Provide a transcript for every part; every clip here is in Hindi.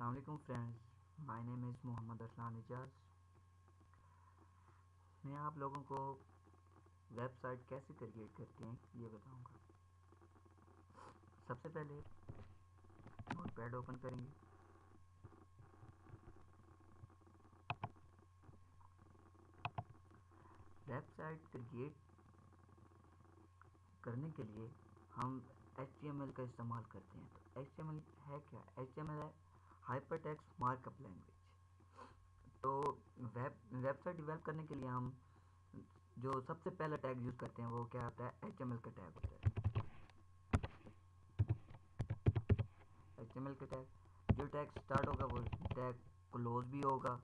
अस्सलाम वालेकुम friends, my name is Mohammad Arsan Ijaz. मैं आप लोगों को वेबसाइट कैसे क्रिएट करते हैं ये बताऊंगा। सबसे पहले नोटपैड ओपन करेंगे। वेबसाइट क्रिएट करने के लिए हम HTML का इस्तेमाल करते हैं। तो HTML है क्या? HTML है हाइपरटेक्स्ट मार्कअप लैंग्वेज। तो वेबसाइट डेवलप करने के लिए हम जो सबसे पहला टैग यूज़ करते हैं वो क्या होता है? HTML का टैग होता है। HTML का टैग, जो टैग स्टार्ट होगा वो टैग क्लोज भी होगा।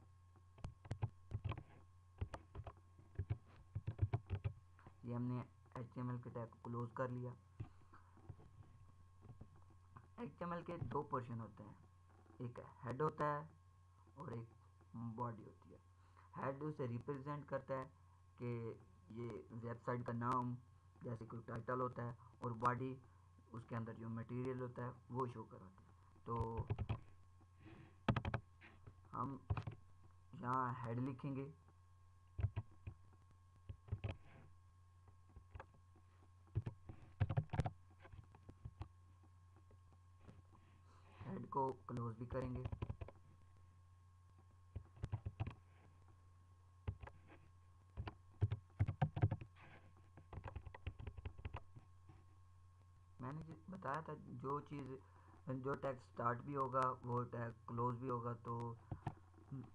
ये हमने HTML के टैग को क्लोज कर लिया। HTML के दो पोर्शन होते हैं, एक हेड होता है और एक बॉडी होती है। हेड उसे रिप्रेजेंट करता है कि ये वेबसाइट का नाम, जैसे कोई टाइटल होता है, और बॉडी उसके अंदर जो मटेरियल होता है वो शो कराता है। तो हम यहाँ हेड लिखेंगे। हेड को क्लोज भी करेंगे। मैंने बताया था जो टैग स्टार्ट भी होगा वो टैग क्लोज भी होगा। तो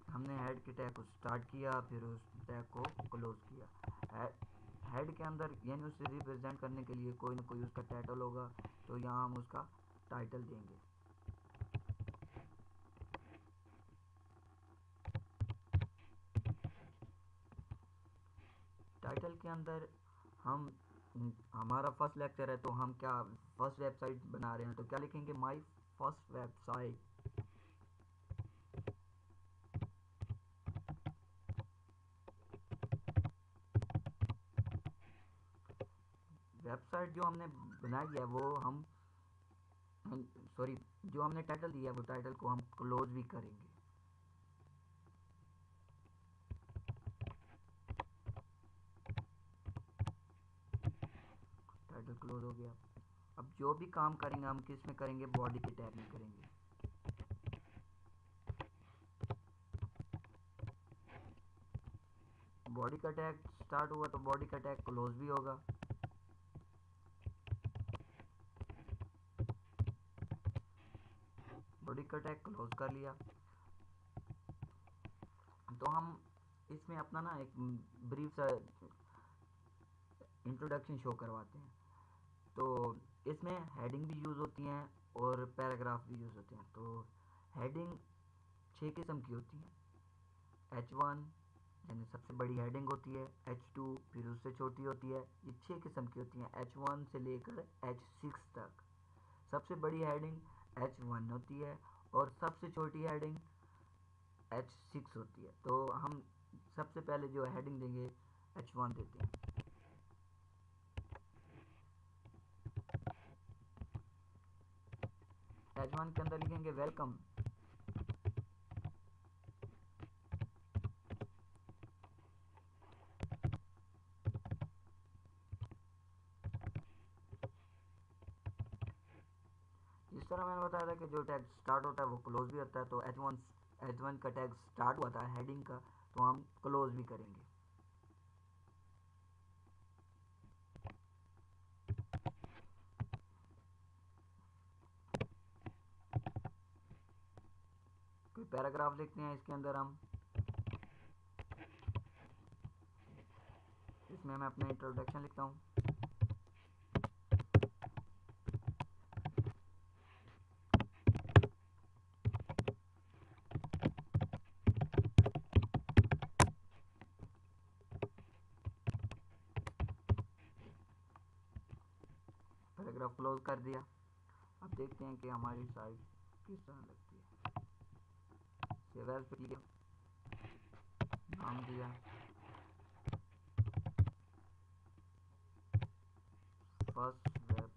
हमने हेड के टैग को स्टार्ट किया, फिर उस टैग को क्लोज किया। हेड के अंदर यानी उसे रिप्रेजेंट करने के लिए कोई ना कोई उसका टाइटल होगा, तो यहाँ हम उसका टाइटल देंगे। टाइटल के अंदर हम हमारा फर्स्ट लेक्चर है तो हम क्या फर्स्ट वेबसाइट बना रहे हैं, तो क्या लिखेंगे? My first website. वेबसाइट जो हमने बनाई है वो हम सॉरी जो हमने टाइटल दिया है वो टाइटल को हम क्लोज भी करेंगे। टाइटल क्लोज हो गया। अब जो भी काम करेंगे हम किस में करेंगे? बॉडी के टैग में करेंगे। बॉडी का टैग स्टार्ट हुआ तो बॉडी का टैग क्लोज भी होगा। बॉडी का टैग क्लोज कर लिया। तो हम इसमें अपना ना एक ब्रीफ सा इंट्रोडक्शन शो करवाते हैं। तो इसमें हेडिंग भी यूज़ होती हैं और पैराग्राफ भी यूज़ होते हैं। तो हेडिंग 6 किस्म की होती हैं। H1 यानी सबसे बड़ी हेडिंग होती है, H2 फिर उससे छोटी होती है। ये 6 किस्म की होती हैं, H1 से लेकर H6 तक। सबसे बड़ी हेडिंग H1 होती है और सबसे छोटी हेडिंग H6 होती है। तो हम सबसे पहले जो हेडिंग देंगे H1 देते हैं। H1 के अंदर लिखेंगे वेलकम। इस तरह मैंने बताया था कि जो टैग स्टार्ट होता है वो क्लोज भी होता है। तो H1 का टैग स्टार्ट हुआ था हेडिंग का, तो हम क्लोज भी करेंगे। कोई पैराग्राफ लिखते हैं इसके अंदर हम। इसमें मैं अपना इंट्रोडक्शन लिखता हूँ। पैराग्राफ क्लोज कर दिया। अब देखते हैं कि हमारी साइट किस तरह लगती है। सेव एज पे क्लिक, नाम दिया फर्स्ट वेब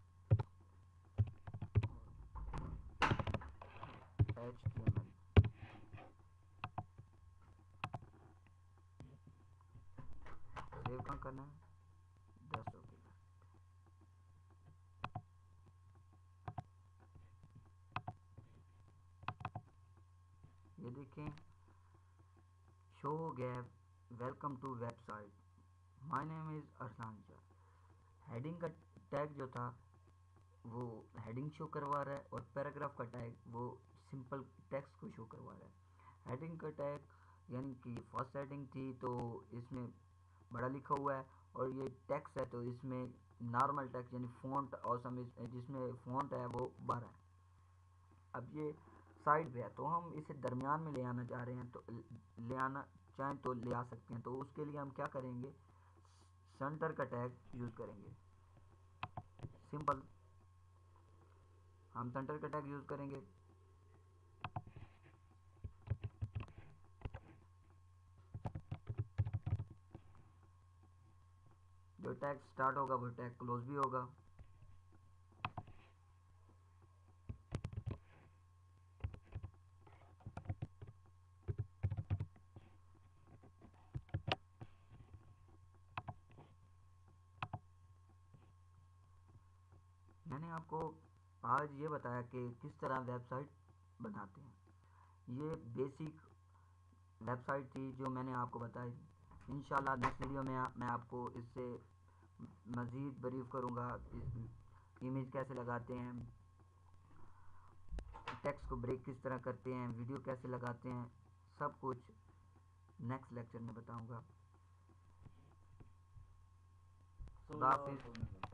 HTML। सेव कहाँ करना है, 10 ओके। ये देखें शो हो गया है, welcome to website, my name is Arsan Shah. Heading का टैग जो था वो हेडिंग शो करवा रहा है, और पैराग्राफ का टैग वो सिंपल टेक्स्ट को शो करवा रहा है। हेडिंग का टैग यानी कि फर्स्ट हेडिंग थी तो इसमें बड़ा लिखा हुआ है, और ये टेक्स्ट है तो इसमें नॉर्मल टेक्स्ट यानी फ़ॉन्ट ऑसम जिसमें फ़ॉन्ट है वो 12 है। अब ये साइड पे है तो हम इसे दरमियान में ले आना चाह रहे हैं, तो ले आना चाहें तो ले आ सकते हैं। तो उसके लिए हम क्या करेंगे, सेंटर का टैग यूज़ करेंगे। सिंपल, हम सेंटर का टैग यूज़ करेंगे। जो टैग स्टार्ट होगा वो टैग क्लोज भी होगा। मैंने आपको आज ये बताया कि किस तरह वेबसाइट बनाते हैं। ये बेसिक वेबसाइट थी जो मैंने आपको बताई। इंशाल्लाह नेक्स्ट वीडियो में मैं आपको इससे मज़ीद ब्रीफ करूँगा, इमेज कैसे लगाते हैं, टेक्स्ट को ब्रेक किस तरह करते हैं, वीडियो कैसे लगाते हैं, सब कुछ नेक्स्ट लेक्चर में बताऊँगा। खुदा हाफिज़।